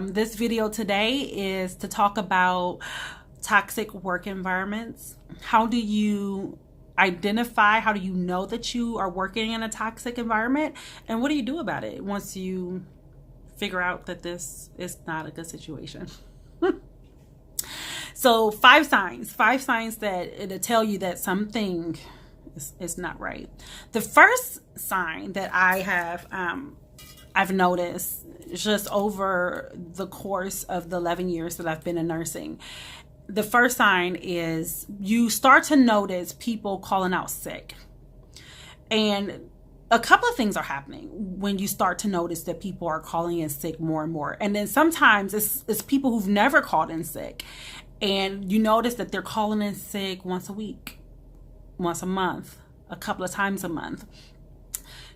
This video today is to talk about toxic work environments. How do you identify, how do you know that you are working in a toxic environment? And what do you do about it once you figure out that this is not a good situation? So five signs that tell you that something is not right. The first sign that I've noticed just over the course of the 11 years that I've been in nursing, the first sign is you start to notice people calling out sick. And a couple of things are happening when you start to notice that people are calling in sick more and more. And then sometimes it's people who've never called in sick. And you notice that they're calling in sick once a week, once a month, a couple of times a month.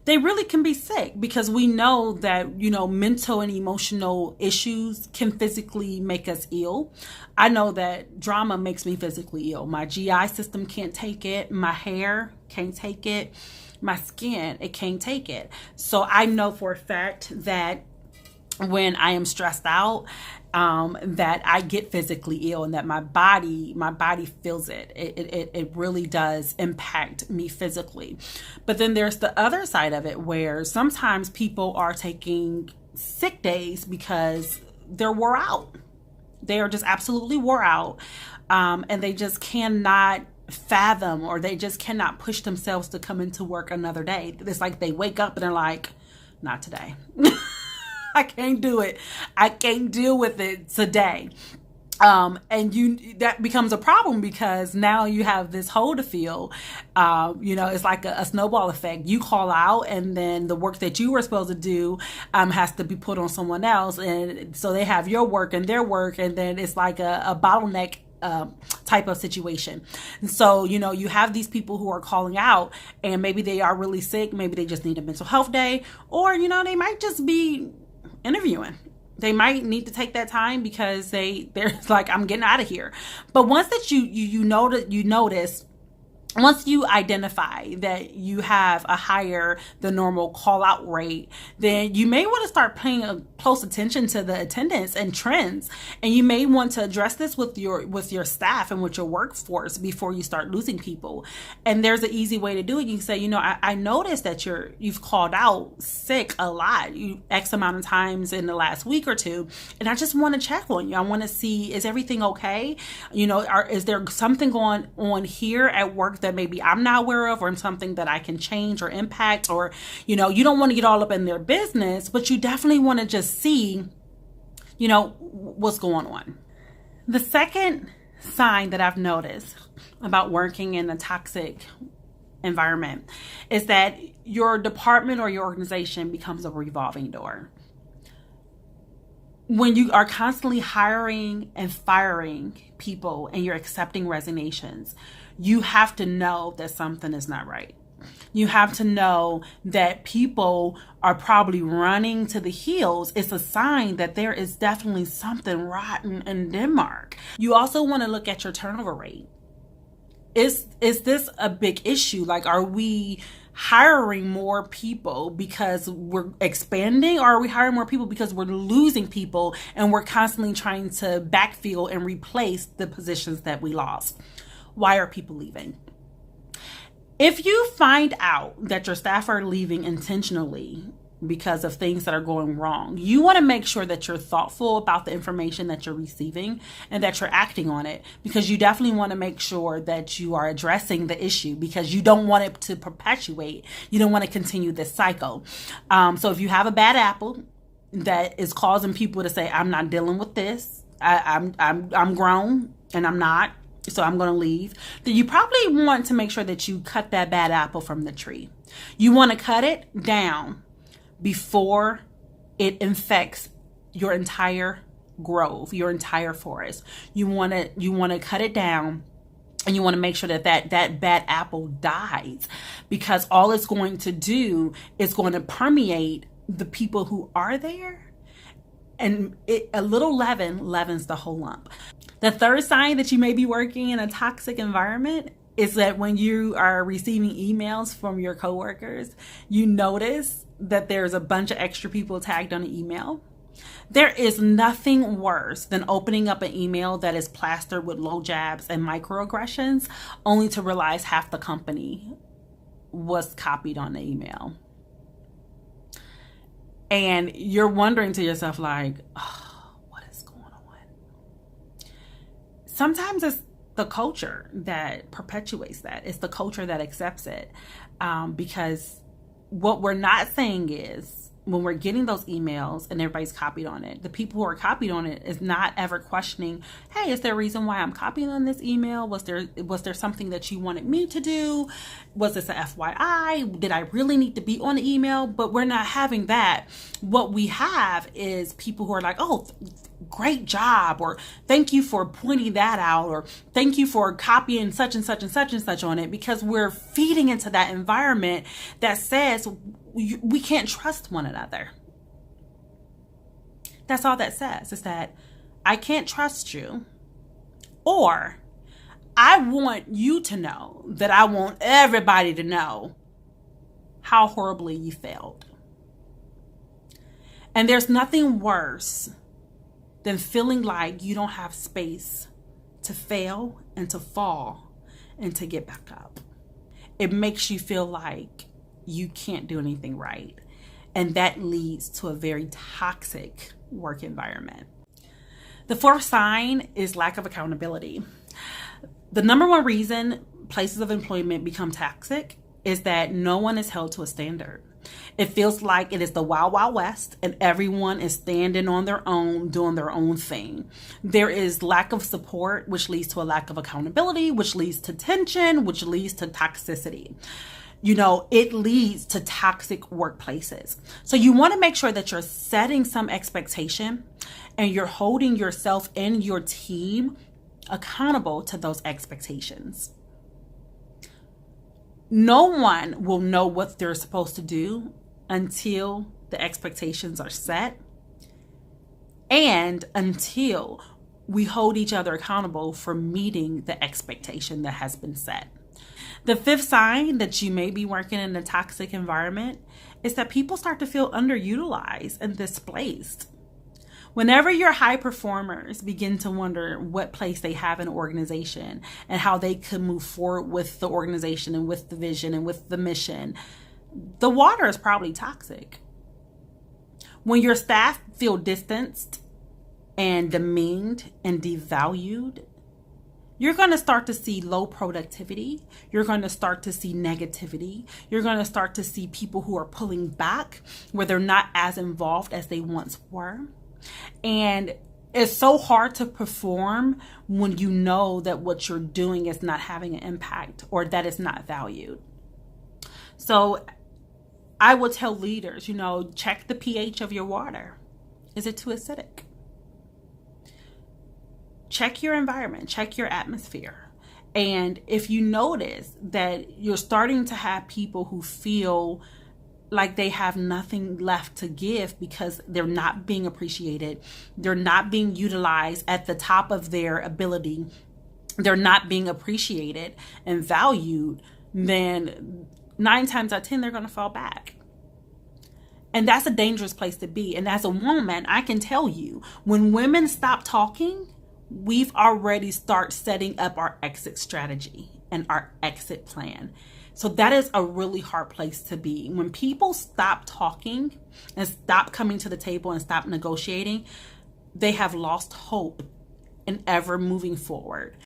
They really can be sick because we know that, mental and emotional issues can physically make us ill. I know that drama makes me physically ill. My GI system can't take it. My hair can't take it. My skin, it can't take it. So I know for a fact that when I am stressed out, that I get physically ill and that my body feels it. It really does impact me physically. But then there's the other side of it where sometimes people are taking sick days because they're wore out. They are just absolutely wore out. And they just cannot fathom, or they just cannot push themselves to come into work another day. It's like they wake up and they're like, not today. I can't do it. I can't deal with it today. And that becomes a problem because now you have this hole to fill. It's like a snowball effect. You call out and then the work that you were supposed to do has to be put on someone else. And so they have your work and their work, and then it's like a bottleneck type of situation. And so, you have these people who are calling out, and maybe they are really sick. Maybe they just need a mental health day, or, they might just be interviewing. They might need to take that time because they're like, I'm getting out of here. But once that you notice, once you identify that you have a higher than normal call out rate, then you may want to start paying close attention to the attendance and trends. And you may want to address this with your staff and with your workforce before you start losing people. And there's an easy way to do it. You can say, I noticed that you've called out sick a lot, X amount of times in the last week or two. And I just want to check on you. I want to see, is everything okay? Is there something going on here at work that maybe I'm not aware of, or something that I can change or impact? Or, you don't want to get all up in their business, but you definitely want to just see, what's going on. The second sign that I've noticed about working in a toxic environment is that your department or your organization becomes a revolving door. When you are constantly hiring and firing people and you're accepting resignations, you have to know that something is not right. You have to know that people are probably running to the heels. It's a sign that there is definitely something rotten in Denmark. You also want to look at your turnover rate. Is this a big issue? Like, are we hiring more people because we're expanding, or are we hiring more people because we're losing people and we're constantly trying to backfill and replace the positions that we lost? Why are people leaving? If you find out that your staff are leaving intentionally because of things that are going wrong, you want to make sure that you're thoughtful about the information that you're receiving and that you're acting on it, because you definitely want to make sure that you are addressing the issue, because you don't want it to perpetuate. You don't want to continue this cycle. So if you have a bad apple that is causing people to say, I'm not dealing with this, I'm grown and I'm not, so I'm going to leave, then you probably want to make sure that you cut that bad apple from the tree. You want to cut it down before it infects your entire grove, your entire forest. You want to cut it down, and you want to make sure that bad apple dies, because all it's going to do is going to permeate the people who are there, and a little leaven leavens the whole lump. The third sign that you may be working in a toxic environment is that when you are receiving emails from your coworkers, you notice that there's a bunch of extra people tagged on the email. There is nothing worse than opening up an email that is plastered with low jabs and microaggressions, only to realize half the company was copied on the email. And you're wondering to yourself, like, oh, what is going on? Sometimes it's the culture that perpetuates that. It's the culture that accepts it. Because what we're not saying is, when we're getting those emails and everybody's copied on it, the people who are copied on it is not ever questioning, hey, is there a reason why I'm copying on this email? Was there something that you wanted me to do? Was this a FYI? Did I really need to be on the email? But we're not having that. What we have is people who are like, oh, great job, or thank you for pointing that out, or thank you for copying such and such and such and such on it, because we're feeding into that environment that says we can't trust one another. That's all that says, is that I can't trust you, or I want you to know that I want everybody to know how horribly you failed. And there's nothing worse than feeling like you don't have space to fail and to fall and to get back up. It makes you feel like you can't do anything right. And that leads to a very toxic work environment. The fourth sign is lack of accountability. The number one reason places of employment become toxic is that no one is held to a standard. It feels like it is the Wild Wild West and everyone is standing on their own, doing their own thing. There is lack of support, which leads to a lack of accountability, which leads to tension, which leads to toxicity. It leads to toxic workplaces. So you want to make sure that you're setting some expectation and you're holding yourself and your team accountable to those expectations. No one will know what they're supposed to do until the expectations are set and until we hold each other accountable for meeting the expectation that has been set. The fifth sign that you may be working in a toxic environment is that people start to feel underutilized and displaced. Whenever your high performers begin to wonder what place they have in an organization and how they could move forward with the organization and with the vision and with the mission, the water is probably toxic. When your staff feel distanced and demeaned and devalued, you're going to start to see low productivity. You're going to start to see negativity. You're going to start to see people who are pulling back, where they're not as involved as they once were. And it's so hard to perform when you know that what you're doing is not having an impact or that it's not valued. So I would tell leaders, check the pH of your water. Is it too acidic? Check your environment, check your atmosphere. And if you notice that you're starting to have people who feel like they have nothing left to give because they're not being appreciated, they're not being utilized at the top of their ability, they're not being appreciated and valued, then 9 times out of 10, they're going to fall back. And that's a dangerous place to be. And as a woman, I can tell you, when women stop talking, we've already start setting up our exit strategy and our exit plan. So that is a really hard place to be. When people stop talking and stop coming to the table and stop negotiating, they have lost hope in ever moving forward.